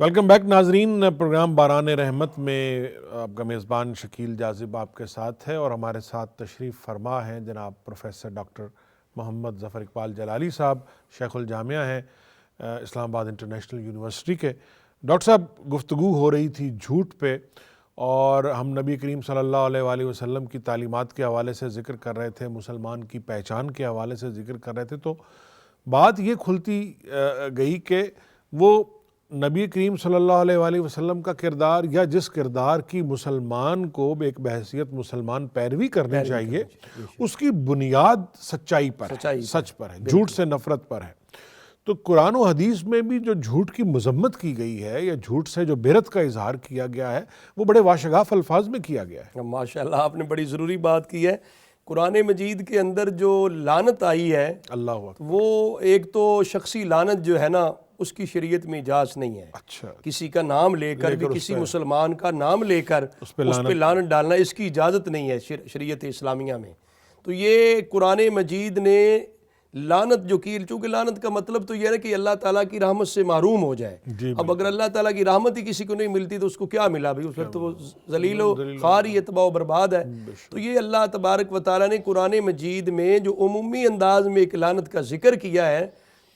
Welcome back ناظرین، programme باران رحمت میں آپ کا میزبان شکیل جاذب آپ کے ساتھ ہے، اور ہمارے ساتھ تشریف فرما ہیں جناب پروفیسر ڈاکٹر محمد ظفر اقبال جلالی صاحب، شیخ الجامعہ ہیں اسلام آباد انٹرنیشنل یونیورسٹی کے۔ ڈاکٹر صاحب، گفتگو ہو رہی تھی جھوٹ پہ، اور ہم نبی کریم صلی اللہ علیہ وآلہ وسلم کی تعلیمات کے حوالے سے ذکر کر رہے تھے، مسلمان کی پہچان کے حوالے سے ذکر کر رہے تھے، تو بات یہ کھلتی گئی کہ وہ نبی کریم صلی اللہ علیہ وآلہ وسلم کا کردار، یا جس کردار کی مسلمان کو ایک بحیثیت مسلمان پیروی کرنی چاہیے، اس کی بنیاد سچائی پر ہے، سچ پر ہے، جھوٹ سے نفرت پر ہے۔ تو قرآن و حدیث میں بھی جو جھوٹ کی مذمت کی گئی ہے، یا جھوٹ سے جو برت کا اظہار کیا گیا ہے، وہ بڑے واشگاف الفاظ میں کیا گیا ہے۔ ماشاءاللہ، آپ نے بڑی ضروری بات کی ہے۔ قرآن مجید کے اندر جو لعنت آئی ہے، اللہ اکبر، وہ ایک تو شخصی لعنت جو ہے نا، اس کی شریعت میں اجازت نہیں ہے۔ اچھا، کسی کا نام لے کر بھی، کسی مسلمان کا نام لے کر اس پہ لعنت ڈالنا، اس کی اجازت نہیں ہے شریعت اسلامیہ میں۔ تو یہ قرآن مجید نے لعنت جو کی، چونکہ لعنت کا مطلب تو یہ ہے کہ اللہ تعالیٰ کی رحمت سے محروم ہو جائے۔ اب اگر اللہ تعالیٰ کی رحمت ہی کسی کو نہیں ملتی تو اس کو کیا ملا بھائی؟ پھر تو وہ ذلیل و خواری، تباہ و برباد ہے۔ تو یہ اللہ تبارک و تعالیٰ نے قرآن مجید میں جو عمومی انداز میں ایک لعنت کا ذکر کیا ہے،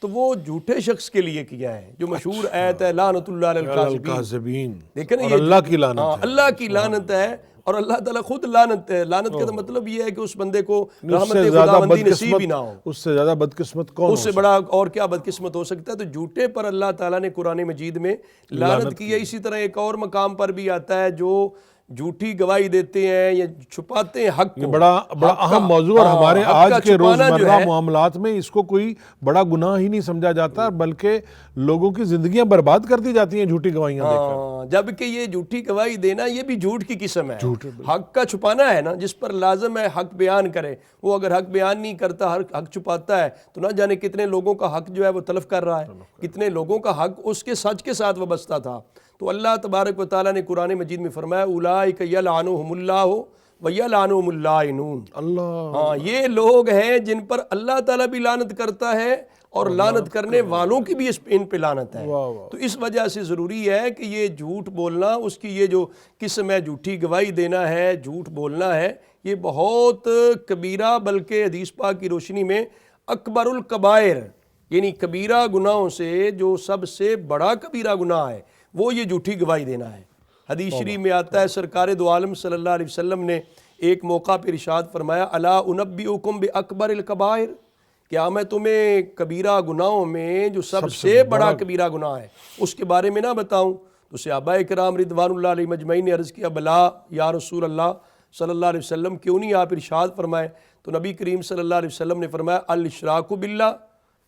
تو وہ جھوٹے شخص کے لیے کیا ہے، جو مشہور آیت ہے لعنت اللہ علی الکاذبین۔ دیکھیں نا، یہ اللہ کی لعنت ہے، اللہ کی لعنت ہے، اور اللہ تعالیٰ خود لعنت ہے۔ لعنت کا مطلب یہ ہے کہ اس بندے کو رحمت خداوندی نصیب ہی نہ ہو۔ اس سے زیادہ بدقسمت کون؟ اس سے بڑا اور کیا بدقسمت ہو سکتا ہے؟ تو جھوٹے پر اللہ تعالیٰ نے قرآن مجید میں لعنت کی ہے۔ اسی طرح ایک اور مقام پر بھی آتا ہے، جو جھوٹی گواہی دیتے ہیں یا چھپاتے ہیں حق کو۔ بڑا اہم موضوع، اور ہمارے آج کے روزمرہ معاملات میں اس کو کوئی بڑا گناہ ہی نہیں سمجھا جاتا، بلکہ لوگوں کی زندگیاں برباد کر دی جاتی ہیں جھوٹی گواہیاں دے کر۔ جبکہ یہ جھوٹی گواہی دینا، یہ بھی جھوٹ کی قسم ہے۔ حق کا چھپانا ہے نا، جس پر لازم ہے حق بیان کرے، وہ اگر حق بیان نہیں کرتا، حق چھپاتا ہے، تو نہ جانے کتنے لوگوں کا حق جو ہے وہ تلف کر رہا ہے، کتنے لوگوں کا حق اس کے سچ کے ساتھ وابستہ تھا۔ تو اللہ تبارک و تعالیٰ نے قرآن مجید میں فرمایا اولئک یلعنہم اللہ ویلعنہم اللاعنون۔ ہاں، یہ لوگ ہیں جن پر اللہ تعالیٰ بھی لعنت کرتا ہے، اور لعنت کرنے والوں کی بھی ان پہ لعنت ہے۔ تو اس وجہ سے ضروری ہے کہ یہ جھوٹ بولنا، اس کی یہ جو قسم ہے، جھوٹی گواہی دینا ہے، جھوٹ بولنا ہے، یہ بہت کبیرہ، بلکہ حدیث پاک کی روشنی میں اکبر الکبائر، یعنی کبیرہ گناہوں سے جو سب سے بڑا کبیرہ گناہ ہے، وہ یہ جھوٹی گواہی دینا ہے۔ حدیث شریف میں آتا ہے، سرکار دو عالم صلی اللہ علیہ وسلم نے ایک موقع پر ارشاد فرمایا، الا انبئکم باکبر الکبائر، کیا میں تمہیں کبیرہ گناہوں میں جو سب سے بڑا کبیرہ گناہ ہے اس کے بارے میں نہ بتاؤں؟ تو صحابہ کرام رضوان اللہ علیہ مجمعین نے عرض کیا، بلا یا رسول اللہ صلی اللہ علیہ وسلم، کیوں نہیں آپ ارشاد فرمائے؟ تو نبی کریم صلی اللہ علیہ وسلم نے فرمایا، الاشراک باللہ،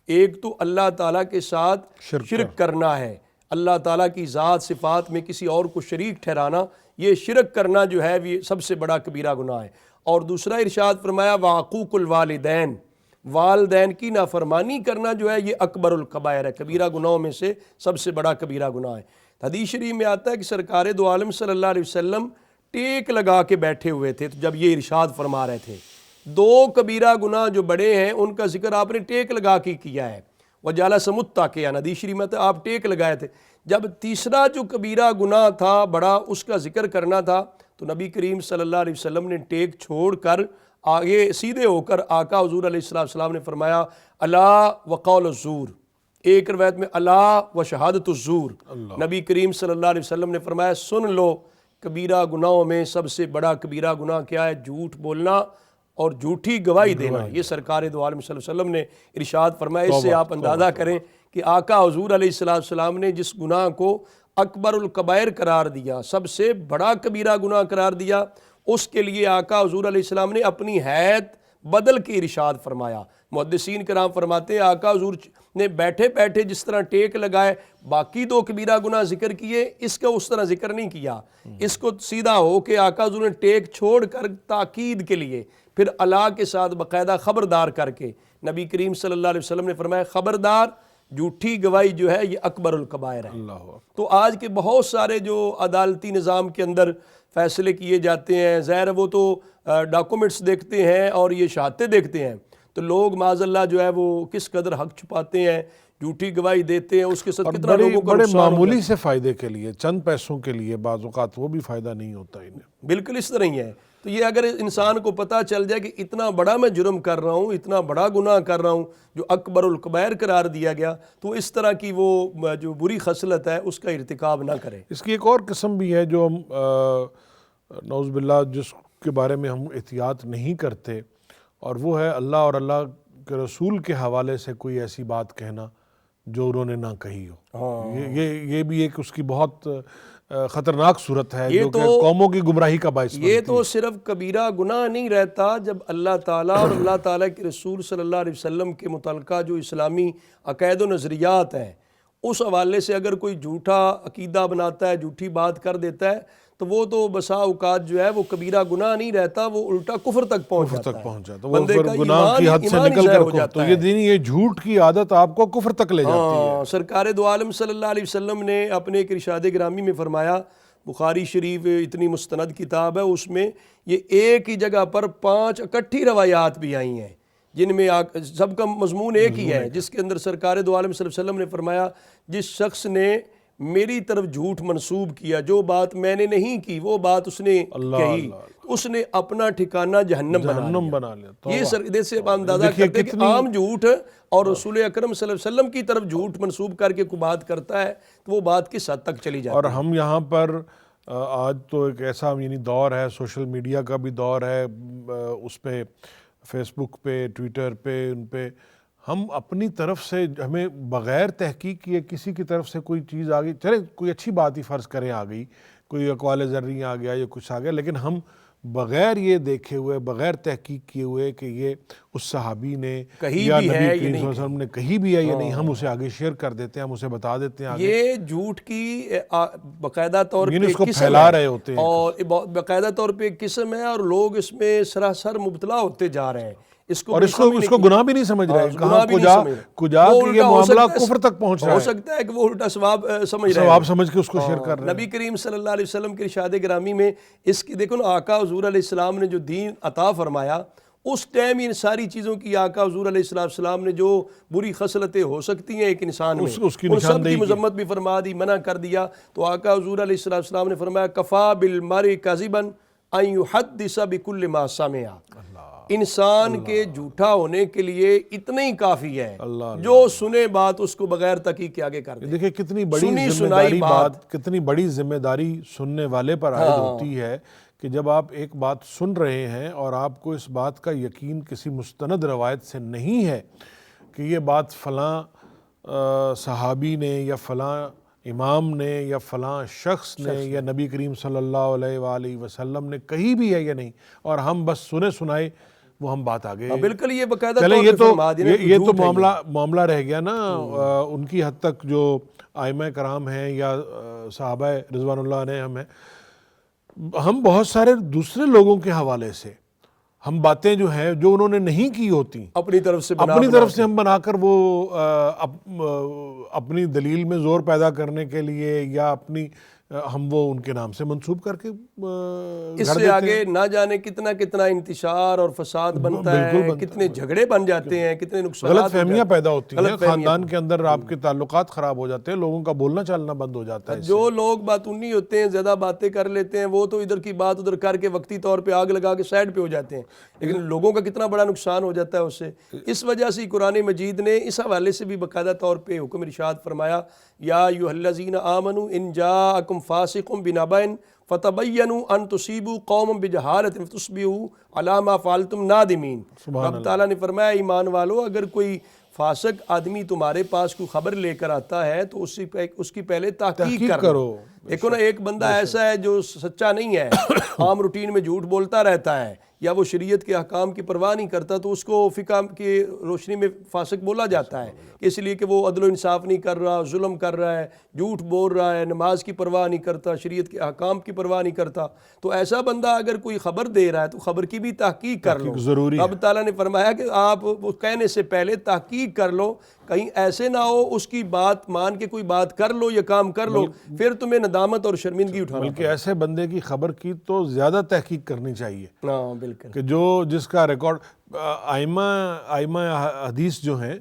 ایک تو اللہ تعالیٰ کے ساتھ شرک کرنا ہے، اللہ تعالیٰ کی ذات صفات میں کسی اور کو شریک ٹھہرانا، یہ شرک کرنا جو ہے یہ سب سے بڑا کبیرہ گناہ ہے۔ اور دوسرا ارشاد فرمایا، وعقوق الوالدین، والدین کی نافرمانی کرنا جو ہے یہ اکبر الکبائر ہے، کبیرہ گناہوں میں سے سب سے بڑا کبیرہ گناہ ہے۔ حدیث شریف میں آتا ہے کہ سرکار دو عالم صلی اللہ علیہ وسلم ٹیک لگا کے بیٹھے ہوئے تھے، تو جب یہ ارشاد فرما رہے تھے، دو کبیرہ گناہ جو بڑے ہیں ان کا ذکر آپ نے ٹیک لگا کے کیا ہے، وجالس متکئا، حدیث شریف میں آپ ٹیک لگائے تھے۔ جب تیسرا جو کبیرہ گناہ تھا بڑا، اس کا ذکر کرنا تھا، تو نبی کریم صلی اللہ علیہ وسلم نے ٹیک چھوڑ کر آگے سیدھے ہو کر آقا حضور علیہ السلام نے فرمایا، الا وقول الزور، ایک روایت میں الا وشہادت الزور، نبی کریم صلی اللہ علیہ وسلم نے فرمایا، سن لو، کبیرہ گناہوں میں سب سے بڑا کبیرہ گناہ کیا ہے؟ جھوٹ بولنا اور جھوٹی گواہی دینا۔ یہ سرکار دو عالم صلی اللہ علیہ وسلم نے ارشاد فرمایا۔ اس سے آپ اندازہ کریں کہ آقا حضور علیہ السلام نے جس گناہ کو اکبر الکبائر قرار دیا، سب سے بڑا کبیرہ گناہ قرار دیا، اس کے لیے آقا حضور علیہ السلام نے اپنی حیت بدل کے ارشاد فرمایا۔ محدثین کرام فرماتے ہیں، آقا حضور نے بیٹھے بیٹھے جس طرح ٹیک لگائے، باقی دو کبیرہ گناہ ذکر کیے، اس کا اس طرح ذکر نہیں کیا، اس کو سیدھا ہو کے آقا حضور نے ٹیک چھوڑ کر تاکید کے لیے پھر اللہ کے ساتھ باقاعدہ خبردار کر کے نبی کریم صلی اللہ علیہ وسلم نے فرمایا، خبردار، جھوٹی گواہی جو ہے یہ اکبر الکبائر ہے۔ تو آج کے بہت سارے جو عدالتی نظام کے اندر فیصلے کیے جاتے ہیں، ظاہر وہ تو ڈاکومنٹس دیکھتے ہیں اور یہ شہادتیں دیکھتے ہیں، تو لوگ معاذ اللہ جو ہے وہ کس قدر حق چھپاتے ہیں، جھوٹی گواہی دیتے ہیں، اس کے ساتھ کتنا لوگوں کو بڑے نقصان ہوتا ہے۔ معمولی سے فائدے کے لیے، چند پیسوں کے لیے بعض اوقات وہ بھی فائدہ نہیں ہوتا انہیں۔ بالکل اس طرح ہی ہے۔ تو یہ اگر انسان کو پتہ چل جائے کہ اتنا بڑا میں جرم کر رہا ہوں، اتنا بڑا گناہ کر رہا ہوں جو اکبر الکبائر قرار دیا گیا، تو اس طرح کی وہ جو بری خصلت ہے اس کا ارتکاب نہ کرے۔ اس کی ایک اور قسم بھی ہے جو ہم نعوذ باللہ جس کے بارے میں ہم احتیاط نہیں کرتے، اور وہ ہے اللہ اور اللہ کے رسول کے حوالے سے کوئی ایسی بات کہنا جو انہوں نے نہ کہی ہو۔ یہ بھی ایک اس کی بہت خطرناک صورت ہے جو کہ قوموں کی گمراہی کا باعث بنتی ہے۔ یہ تو صرف کبیرہ گناہ نہیں رہتا جب اللہ تعالیٰ اور اللہ تعالیٰ کے رسول صلی اللہ علیہ وسلم کے متعلقہ جو اسلامی عقائد و نظریات ہیں اس حوالے سے اگر کوئی جھوٹا عقیدہ بناتا ہے، جھوٹی بات کر دیتا ہے، تو وہ تو بسا اوقات جو ہے وہ کبیرہ گناہ نہیں رہتا، وہ الٹا کفر تک پہنچ جاتا ہے، وہ پھر گناہ کی حد سے نکل کر تو یہ جھوٹ کی عادت آپ کو کفر تک لے جاتی ہے۔ سرکار دو عالم صلی اللہ علیہ وسلم نے اپنے ایک ارشاد گرامی میں فرمایا، بخاری شریف اتنی مستند کتاب ہے، اس میں یہ ایک ہی جگہ پر 5 اکٹھی روایات بھی آئی ہیں جن میں سب کا مضمون ایک ہی ہے، جس کے اندر سرکار دو عالم صلی اللہ علیہ وسلم نے فرمایا جس شخص نے میری طرف جھوٹ منسوب کیا، جو بات میں نے نہیں کی وہ بات اس نے کہی، اس نے اپنا ٹھکانہ جہنم بنا لیا۔ یہ سردے سے اندازہ کرتے کہ عام جھوٹ اور رسول اکرم صلی اللہ علیہ وسلم کی طرف جھوٹ منسوب کر کے کوئی بات کرتا ہے تو وہ بات کس حد تک چلی جاتی ہے۔ اور ہم یہاں پر آج تو ایک ایسا دور ہے، سوشل میڈیا کا بھی دور ہے، اس پہ فیس بک پہ، ٹویٹر پہ، ان پہ ہم اپنی طرف سے ہمیں بغیر تحقیق کیے کسی کی طرف سے کوئی چیز آ گئی، چلے کوئی اچھی بات ہی فرض کریں آ گئی، کوئی اقوال زرعی آ گیا یا کچھ آ گیا، لیکن ہم بغیر یہ دیکھے ہوئے، بغیر تحقیق کیے ہوئے کہ یہ اس صحابی نے یا نبی کریم صلی اللہ علیہ وسلم نے کہی بھی ہے یا نہیں، ہم اسے آگے شیئر کر دیتے ہیں، ہم اسے بتا دیتے ہیں آگے۔ یہ جھوٹ کی باقاعدہ طور پہ اس کو پھیلا رہے ہوتے ہیں اور باقاعدہ طور پہ ایک قسم ہے، اور لوگ اس میں سراسر مبتلا ہوتے جا رہے ہیں، اس کو گناہ بھی نہیں سمجھ رہے، کہاں کجا کہ یہ معاملہ کفر تک پہنچ رہا ہے، ہو سکتا ہے کہ وہ الٹا ثواب سمجھ رہے ہیں، ثواب سمجھ کے اس کو شیئر کر رہے ہیں۔ نبی کریم صلی اللہ علیہ وسلم کے ارشاد گرامی میں اس کی دیکھو نا، آقا حضور علیہ السلام نے جو دین عطا فرمایا اس ٹائم ان ساری چیزوں کی آقا حضور علیہ السلام نے جو بری خصلتیں ہو سکتی ہیں ایک انسان میں ان سب کی مذمت بھی فرما دی، منع کر دیا۔ تو آقا حضور علیہ السلام نے فرمایا کفا بالمرء کذبا ان یحدث بکل ما سمع، انسان کے جھوٹا ہونے کے لیے اتنا ہی کافی ہے جو سنے بات اس کو بغیر تحقیق کے آگے کر دے۔ دیکھیں کتنی بڑی ذمہ داری کتنی بڑی ذمہ داری سننے والے پر عائد ہوتی ہے کہ جب آپ ایک بات سن رہے ہیں اور آپ کو اس بات کا یقین کسی مستند روایت سے نہیں ہے کہ یہ بات فلاں صحابی نے یا فلاں امام نے یا فلاں شخص نے یا نبی کریم صلی اللہ علیہ وآلہ وسلم نے کہی بھی ہے یا نہیں، اور ہم بس سنے سنائے وہ ہم بات آگے بالکل یہ باقاعدہ چلیں، یہ تو معاملہ رہ گیا نا ان کی حد تک جو ائمہ کرام ہیں یا صحابہ رضوان اللہ علیہ ہم ہیں، ہم بہت سارے دوسرے لوگوں کے حوالے سے ہم باتیں جو ہیں جو انہوں نے نہیں کی ہوتی اپنی طرف سے ہم بنا کر وہ اپنی دلیل میں زور پیدا کرنے کے لیے یا اپنی ہم وہ ان کے نام سے منسوب کر کے اس سے آگے نہ جانے کتنا انتشار اور فساد بنتا ہے، کتنے جھگڑے بن جاتے ہیں، کتنے نقصانات، غلط فہمیاں پیدا ہوتی ہیں، خاندان کے اندر آپ کے تعلقات خراب ہو جاتے ہیں، لوگوں کا بولنا چالنا بند ہو جاتا ہے۔ جو لوگ باتونی ہوتے ہیں، زیادہ باتیں کر لیتے ہیں، وہ تو ادھر کی بات ادھر کر کے وقتی طور پہ آگ لگا کے سائڈ پہ ہو جاتے ہیں، لیکن لوگوں کا کتنا بڑا نقصان ہو جاتا ہے اس سے۔ اس وجہ سے قرآن مجید نے اس حوالے سے بھی باقاعدہ طور پہ حکم ارشاد فرمایا، یا ایھا الذین آمنوا ان جاءکم فاسق بنبأ فتبینوا ان تصیبوا قوما بجہالۃ فتصبحوا علی ما فعلتم نادمین۔ رب تعالیٰ نے فرمایا ایمان والو، اگر کوئی فاسق آدمی تمہارے پاس کوئی خبر لے کر آتا ہے تو اس کی پہلے تحقیق کرو۔ دیکھو نا، ایک بندہ ایسا ہے جو سچا نہیں ہے، عام روٹین میں جھوٹ بولتا رہتا ہے یا وہ شریعت کے احکام کی پرواہ نہیں کرتا، تو اس کو فقہ کی روشنی میں فاسق بولا جاتا ہے، اس لیے کہ وہ عدل و انصاف نہیں کر رہا، ظلم کر رہا ہے، جھوٹ بول رہا ہے، نماز کی پرواہ نہیں کرتا، شریعت کے احکام کی پرواہ نہیں کرتا۔ تو ایسا بندہ اگر کوئی خبر دے رہا ہے تو خبر کی بھی تحقیق کر لو۔ ضروری ہے۔ رب تعالیٰ نے فرمایا کہ آپ وہ کہنے سے پہلے تحقیق کر لو کہیں ایسے نہ ہو اس کی بات مان کے کوئی بات کر لو یا کام کر لو، پھر تمہیں ندامت اور شرمندگی اٹھانا بلکہ ایسے بندے کی خبر کی تو زیادہ تحقیق کرنی چاہیے ہاں بالکل کہ جس کا ریکارڈ ائمہ حدیث جو ہیں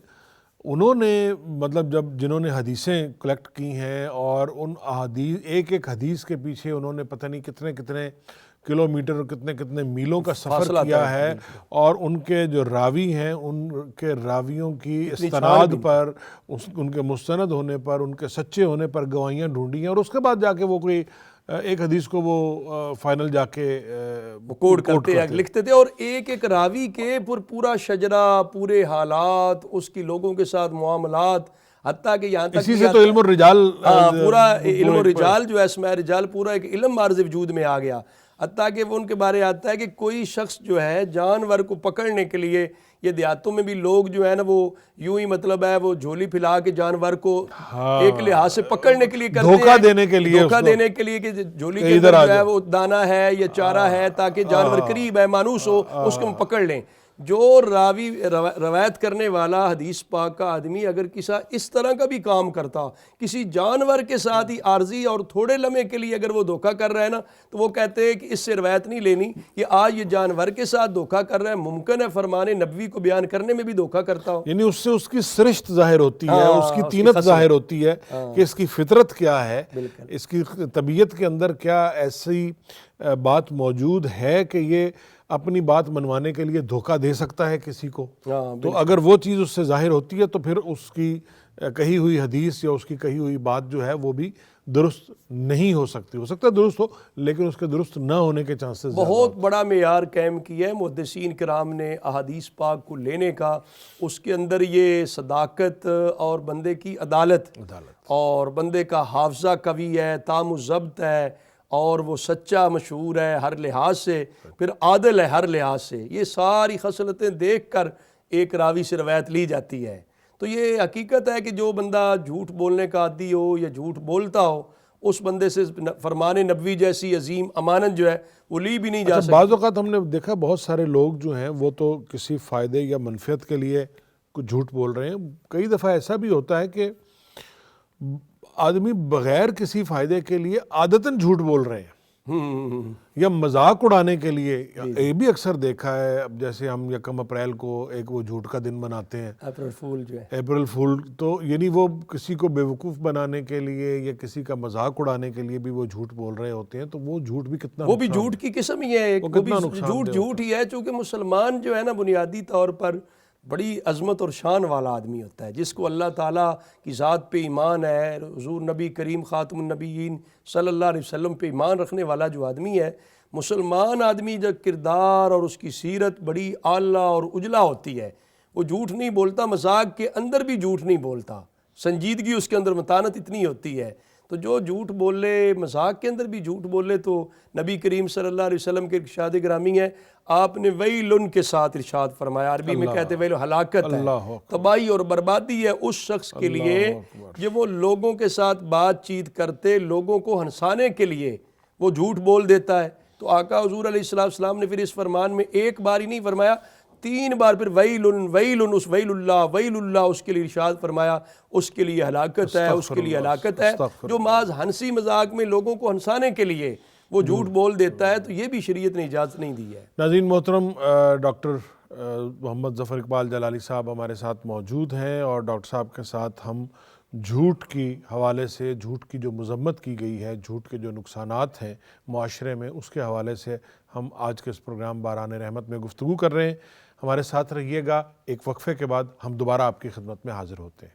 انہوں نے مطلب جنہوں نے حدیثیں کلیکٹ کی ہیں اور ان احادیث ایک حدیث کے پیچھے انہوں نے پتہ نہیں کتنے کلومیٹر اور کتنے میلوں کا سفر کیا ہے، اور ان کے جو راوی ہیں ان کے راویوں کی استناد پر، ان کے مستند ہونے پر، ان کے سچے ہونے پر گواہیاں ڈھونڈی ہیں، اور اس کے بعد جا کے وہ کوئی ایک حدیث کو وہ فائنل جا کے کوڈ کرتے ہیں، لکھتے تھے، اور ایک راوی کے پورا شجرہ، پورے حالات، اس کی لوگوں کے ساتھ معاملات، حتیٰ کہ یہاں تک اسی سے تو علم الرجال پورا علم الرجال جو ہے، اسماء رجال، پورا ایک علم مارز وجود میں آ گیا، حتیٰ کہ وہ ان کے بارے آتا ہے کہ کوئی شخص جو ہے جانور کو پکڑنے کے لیے، یہ دیہاتوں میں بھی لوگ جو ہے نا وہ یوں ہی مطلب ہے وہ جھولی پھیلا کے جانور کو ایک لحاظ سے پکڑنے کے لیے کرتے ہیں، دھوکہ دینے کے لیے کہ جھولی کے اندر جو ہے وہ دانا ہے یا چارہ ہے تاکہ جانور قریب ہے، مانوس ہو، اس کو ہم پکڑ لیں۔ جو راوی روایت کرنے والا حدیث پاک کا آدمی اگر اس طرح کا بھی کام کرتا، کسی جانور کے ساتھ ہی عارضی اور تھوڑے لمحے کے لیے اگر وہ دھوکہ کر رہا ہے نا، تو وہ کہتے ہیں کہ اس سے روایت نہیں لینی، کہ آج یہ جانور کے ساتھ دھوکہ کر رہا ہے، ممکن ہے فرمان نبوی کو بیان کرنے میں بھی دھوکہ کرتا ہو، یعنی اس سے اس کی سرشت ظاہر ہوتی ہے، اس کی طینت ظاہر ہوتی ہے کہ اس کی فطرت کیا ہے، اس کی طبیعت کے اندر کیا ایسی بات موجود ہے کہ یہ اپنی بات منوانے کے لیے دھوکہ دے سکتا ہے کسی کو۔ تو اگر وہ چیز اس سے ظاہر ہوتی ہے تو پھر اس کی کہی ہوئی حدیث یا اس کی کہی ہوئی بات جو ہے وہ بھی درست نہیں ہو سکتی، ہو سکتا ہے درست ہو لیکن اس کے درست نہ ہونے کے چانسز بہت بڑا معیار قائم کیا ہے محدثین کرام نے احادیث پاک کو لینے کا، اس کے اندر یہ صداقت اور بندے کی عدالت اور بندے کا حافظہ قوی ہے، تام و ضبط ہے، اور وہ سچا مشہور ہے ہر لحاظ سے، پھر عادل ہے ہر لحاظ سے، یہ ساری خصلتیں دیکھ کر ایک راوی سے روایت لی جاتی ہے۔ تو یہ حقیقت ہے کہ جو بندہ جھوٹ بولنے کا عادی ہو یا جھوٹ بولتا ہو، اس بندے سے فرمان نبوی جیسی عظیم امانت جو ہے وہ لی بھی نہیں جا سکتی۔ بعض اوقات ہم نے دیکھا بہت سارے لوگ جو ہیں وہ تو کسی فائدے یا منفعت کے لیے کچھ جھوٹ بول رہے ہیں، کئی دفعہ ایسا بھی ہوتا ہے کہ آدمی بغیر کسی فائدے کے لیے عادتاً جھوٹ بول رہے ہیں یا مذاق اڑانے کے لیے، یہ بھی اکثر دیکھا ہے۔ اب جیسے ہم 1 اپریل کو ایک وہ جھوٹ کا دن مناتے ہیں، اپریل فول جو ہے، اپریل فول، تو یعنی وہ کسی کو بیوقوف بنانے کے لیے یا کسی کا مذاق اڑانے کے لیے بھی وہ جھوٹ بول رہے ہوتے ہیں، تو وہ جھوٹ بھی کتنا، وہ بھی جھوٹ کی قسم ہی ہے، وہ بھی جھوٹ ہی ہے، چونکہ مسلمان جو ہے نا بنیادی طور پر بڑی عظمت اور شان والا آدمی ہوتا ہے، جس کو اللہ تعالیٰ کی ذات پہ ایمان ہے، حضور نبی کریم خاتم النبیین صلی اللہ علیہ وسلم پہ ایمان رکھنے والا جو آدمی ہے، مسلمان آدمی جب کردار اور اس کی سیرت بڑی اعلیٰ اور اجلا ہوتی ہے، وہ جھوٹ نہیں بولتا، مذاق کے اندر بھی جھوٹ نہیں بولتا، سنجیدگی اس کے اندر، متانت اتنی ہوتی ہے، تو جو جھوٹ بولے، مذاق کے اندر بھی جھوٹ بولے، تو نبی کریم صلی اللہ علیہ وسلم کے ارشاد گرامی ہے، آپ نے ویلن کے ساتھ ارشاد فرمایا، عربی میں کہتے ہیں ویل، ہلاکت ہے، تباہی اور بربادی ہے اس شخص کے لیے جو وہ لوگوں کے ساتھ بات چیت کرتے لوگوں کو ہنسانے کے لیے وہ جھوٹ بول دیتا ہے۔ تو آقا حضور علیہ السلام نے پھر اس فرمان میں ایک بار ہی نہیں فرمایا، 3 بار پھر ویلن ویلن، اس ویل اللہ اس کے لیے ارشاد فرمایا، اس کے لیے ہلاکت ہے، اس کے لیے ہلاکت ہے، جو محض ہنسی مذاق میں لوگوں کو ہنسانے کے لیے وہ جھوٹ بول دیتا ہے، تو یہ بھی شریعت نے اجازت نہیں دی ہے۔ ناظرین محترم، ڈاکٹر محمد ظفر اقبال جلالی صاحب ہمارے ساتھ موجود ہیں، اور ڈاکٹر صاحب کے ساتھ ہم جھوٹ کی حوالے سے، جھوٹ کی جو مذمت کی گئی ہے، جھوٹ کے جو نقصانات ہیں معاشرے میں، اس کے حوالے سے ہم آج کے اس پروگرام باران رحمت میں گفتگو کر رہے ہیں۔ ہمارے ساتھ رہیے گا، ایک وقفے کے بعد ہم دوبارہ آپ کی خدمت میں حاضر ہوتے ہیں۔